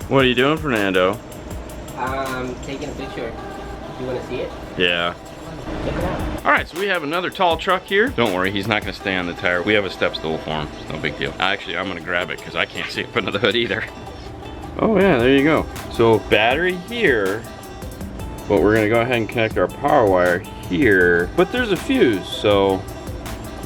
What are you doing, Fernando? Taking a picture. You want to see it? Yeah. Check it out. Alright, so we have another tall truck here. Don't worry, he's not going to stay on the tire. We have a step stool for him. It's no big deal. Actually, I'm going to grab it because I can't see up under the hood either. Oh yeah, there you go. So battery here, but we're going to go ahead and connect our power wire here. But there's a fuse, so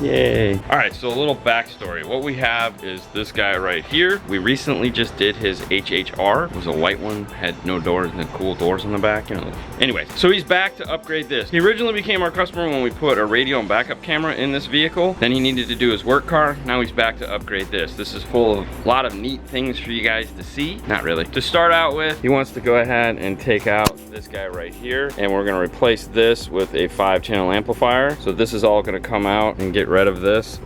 yay. Alright, so a little backstory. What we have is this guy right here. We recently just did his HHR. It was a white one, had no doors and cool doors on the back, you know. Anyway, so he's back to upgrade this. He originally became our customer when we put a radio and backup camera in this vehicle. Then he needed to do his work car. Now he's back to upgrade this. This is full of a lot of neat things for you guys to see. Not really. To start out with, he wants to go ahead and take out this guy right here, and we're gonna replace this with a 5-channel amplifier. So this is all gonna come out and get rid of this.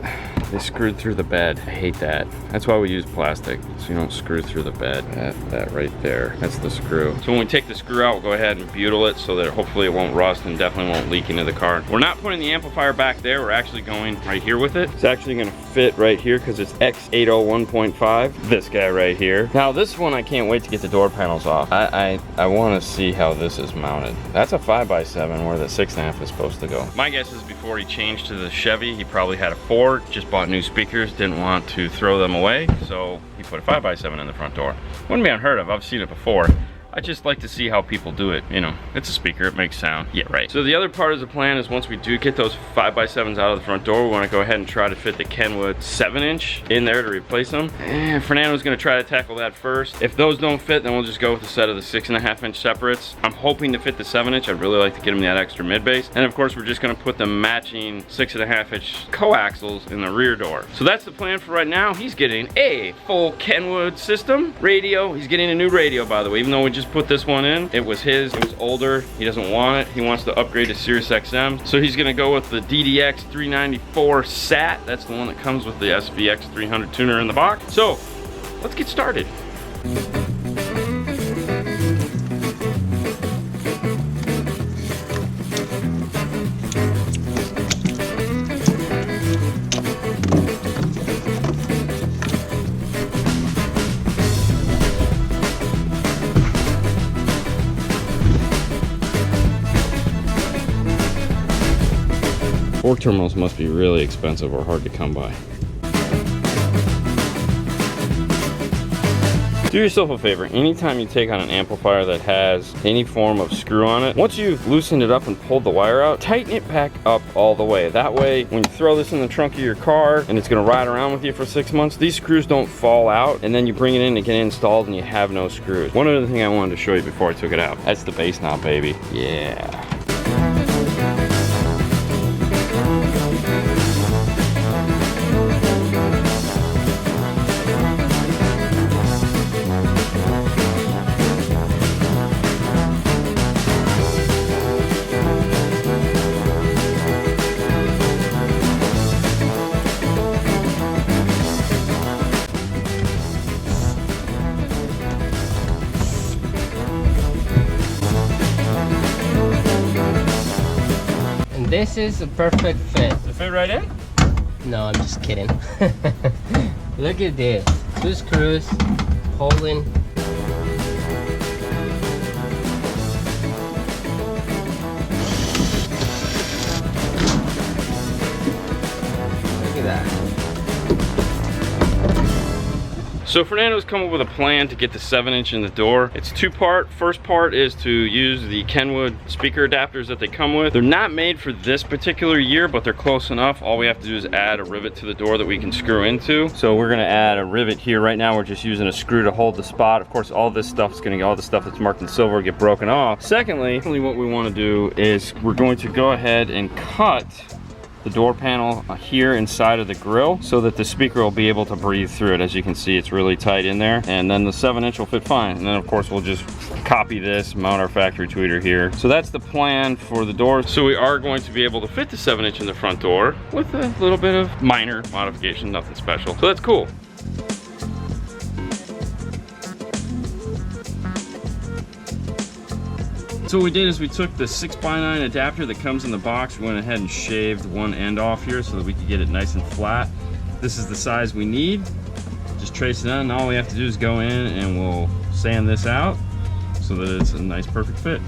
They screwed through the bed. I hate that. That's why we use plastic, so you don't screw through the bed. That right there, that's the screw. So when we take the screw out, we'll go ahead and butyl it so that hopefully it won't rust and definitely won't leak into the car. We're not putting the amplifier back there. We're actually going right here with it. It's actually gonna fit right here because it's X801.5. This guy right here. Now this one, I can't wait to get the door panels off. I want to see how this is mounted. That's a 5x7 where the 6.5 is supposed to go. My guess is before he changed to the Chevy, he probably had a 4, just bought new speakers, didn't want to throw them away, so he put a 5x7 in the front door. Wouldn't be unheard of. I've seen it before. I just like to see how people do it. You know, it's a speaker, it makes sound. Yeah, right. So the other part of the plan is once we do get those 5x7s out of the front door, we want to go ahead and try to fit the Kenwood 7-inch in there to replace them. And Fernando's going to try to tackle that first. If those don't fit, then we'll just go with a set of the 6.5-inch separates. I'm hoping to fit the 7-inch. I'd really like to get him that extra mid-base. And of course, we're just going to put the matching 6.5-inch coaxials in the rear door. So that's the plan for right now. He's getting a full Kenwood system. Radio, he's getting a new radio, by the way, even though we just put this one in. It was his, it was older. He doesn't want it. He wants to upgrade to SiriusXM. So he's gonna go with the DDX 394 SAT. That's the one that comes with the SVX 300 tuner in the box. So let's get started. Fork terminals must be really expensive or hard to come by. Do yourself a favor, anytime you take on an amplifier that has any form of screw on it, once you've loosened it up and pulled the wire out, tighten it back up all the way. That way, when you throw this in the trunk of your car and it's gonna ride around with you for 6 months, these screws don't fall out, and then you bring it in to get it installed and you have no screws. One other thing I wanted to show you before I took it out, that's the bass knob, baby. Yeah. This is a perfect fit. Does it fit right in? No, I'm just kidding. Look at this. 2 screws holding. Look at that. So Fernando's come up with a plan to get the 7-inch in the door. It's 2-part. First part is to use the Kenwood speaker adapters that they come with. They're not made for this particular year, but they're close enough. All we have to do is add a rivet to the door that we can screw into. So we're gonna add a rivet here. Right now we're just using a screw to hold the spot. Of course, all this stuff is gonna all the stuff that's marked in silver get broken off. Secondly, what we wanna do is we're going to go ahead and cut the door panel here inside of the grill so that the speaker will be able to breathe through it. As you can see, it's really tight in there, and then the 7-inch will fit fine. And then of course we'll just copy this, mount our factory tweeter here. So that's the plan for the door. So we are going to be able to fit the 7-inch in the front door with a little bit of minor modification, nothing special. So that's cool. So what we did is we took the 6x9 adapter that comes in the box, we went ahead and shaved one end off here so that we could get it nice and flat. This is the size we need. Just trace it on, and all we have to do is go in and we'll set sand this out so that it's a nice perfect fit.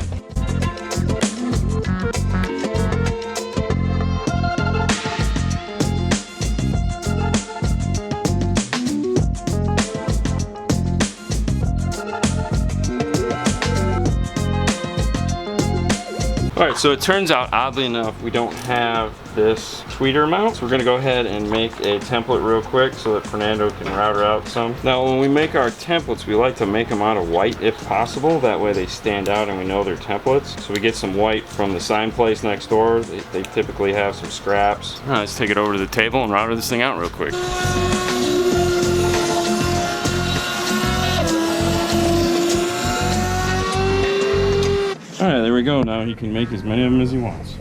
All right, so it turns out, oddly enough, we don't have this tweeter mount. So we're gonna go ahead and make a template real quick so that Fernando can router out some. Now, when we make our templates, we like to make them out of white if possible. That way they stand out and we know they're templates. So we get some white from the sign place next door. They typically have some scraps. All right, let's take it over to the table and router this thing out real quick. Alright, there we go. Now he can make as many of them as he wants.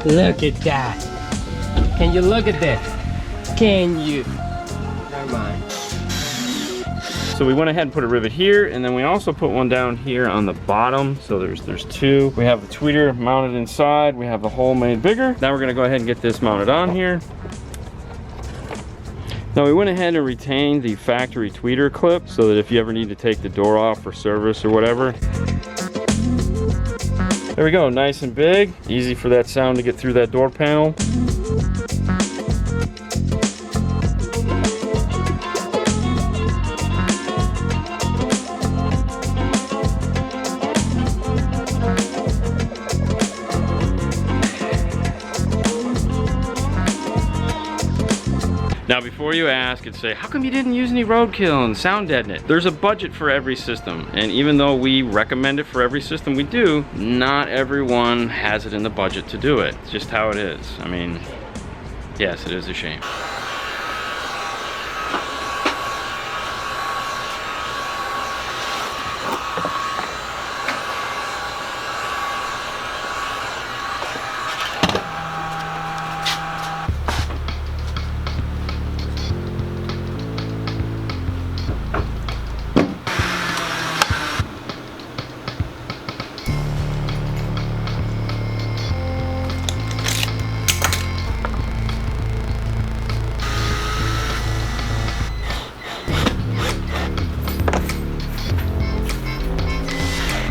Look at that. Can you look at this? Can you? Never mind. So we went ahead and put a rivet here, and then we also put one down here on the bottom. So there's two. We have the tweeter mounted inside. We have the hole made bigger. Now we're gonna go ahead and get this mounted on here. Now we went ahead and retained the factory tweeter clip so that if you ever need to take the door off for service or whatever. There we go, nice and big. Easy for that sound to get through that door panel. Now before you ask and say, how come you didn't use any roadkill and sound deaden it? There's a budget for every system, and even though we recommend it for every system we do, not everyone has it in the budget to do it. It's just how it is. I mean, yes, it is a shame.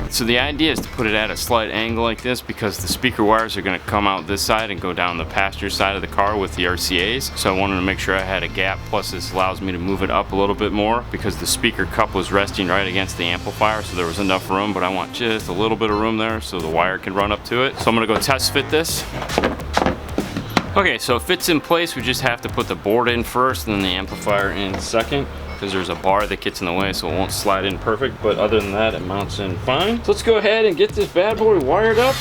So the idea is to put it at a slight angle like this because the speaker wires are going to come out this side and go down the passenger side of the car with the RCAs. So I wanted to make sure I had a gap, plus this allows me to move it up a little bit more because the speaker cup was resting right against the amplifier, so there was enough room, but I want just a little bit of room there so the wire can run up to it. So I'm going to go test fit this. Okay, so it fits in place. We just have to put the board in first and then the amplifier in second, because there's a bar that gets in the way so it won't slide in perfect, but other than that it mounts in fine. So let's go ahead and get this bad boy wired up.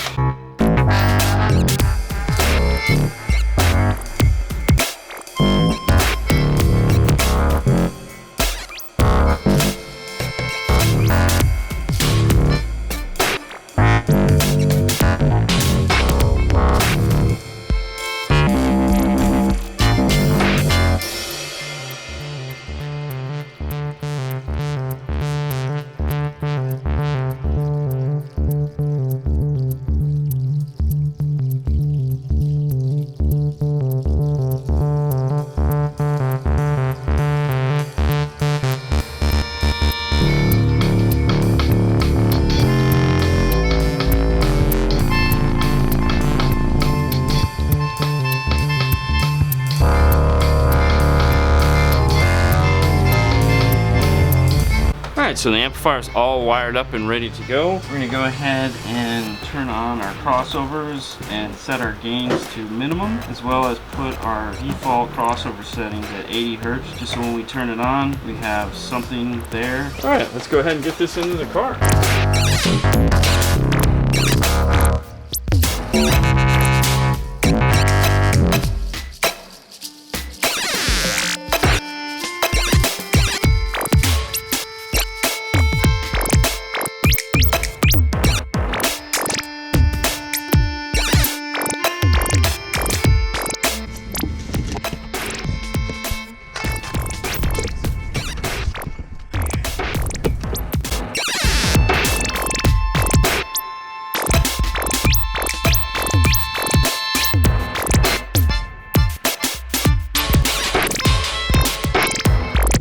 Alright, so the amplifier is all wired up and ready to go. We're going to go ahead and turn on our crossovers and set our gains to minimum, as well as put our default crossover settings at 80 Hertz, just so when we turn it on, we have something there. Alright, let's go ahead and get this into the car.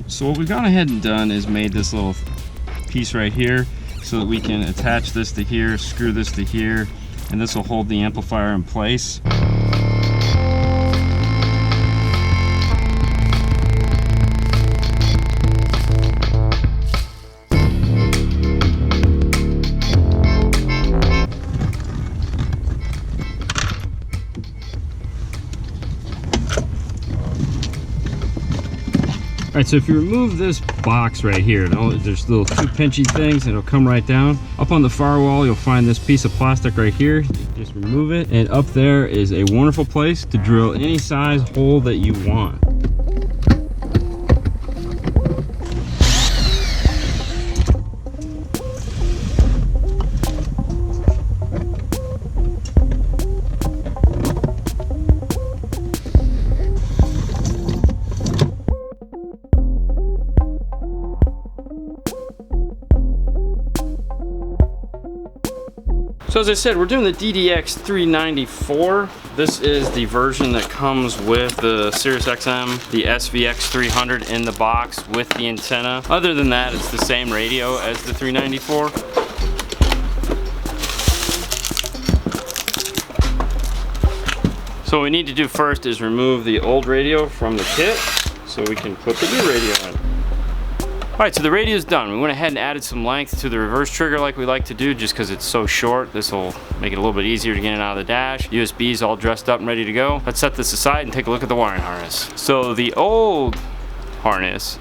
So what we've gone ahead and done is made this little piece right here so that we can attach this to here, screw this to here, and this will hold the amplifier in place. All right, so if you remove this box right here, there's little two pinchy things, and it'll come right down. Up on the firewall, you'll find this piece of plastic right here. Just remove it, and up there is a wonderful place to drill any size hole that you want. So as I said, we're doing the DDX 394. This is the version that comes with the SiriusXM, the SVX 300 in the box with the antenna. Other than that, it's the same radio as the 394. So what we need to do first is remove the old radio from the kit so we can put the new radio in. Alright, so the radio is done. We went ahead and added some length to the reverse trigger like we like to do just because it's so short. This will make it a little bit easier to get in and out of the dash. USB's all dressed up and ready to go. Let's set this aside and take a look at the wiring harness. So the old harness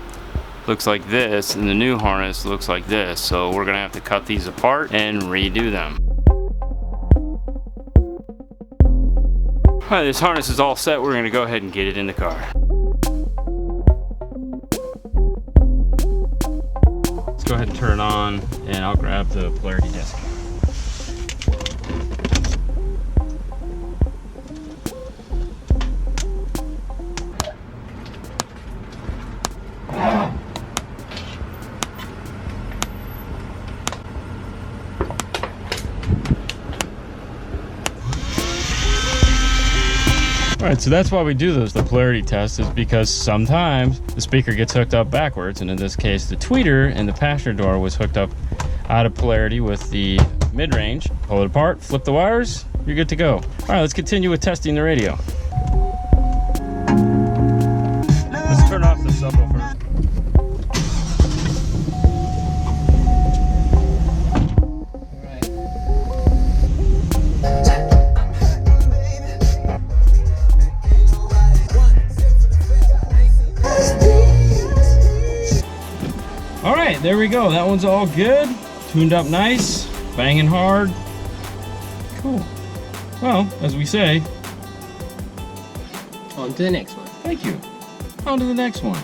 looks like this and the new harness looks like this. So we're going to have to cut these apart and redo them. Alright, this harness is all set. We're going to go ahead and get it in the car. Go ahead and turn it on, and I'll grab the polarity disc. Alright, so that's why we do the polarity test, is because sometimes the speaker gets hooked up backwards, and in this case the tweeter and the passenger door was hooked up out of polarity with the mid-range. Pull it apart, flip the wires, you're good to go. Alright, let's continue with testing the radio. Let's turn off the subwoofer first. Alright, there we go. That one's all good. Tuned up nice. Banging hard. Cool. Well, as we say, on to the next one. Thank you. On to the next one.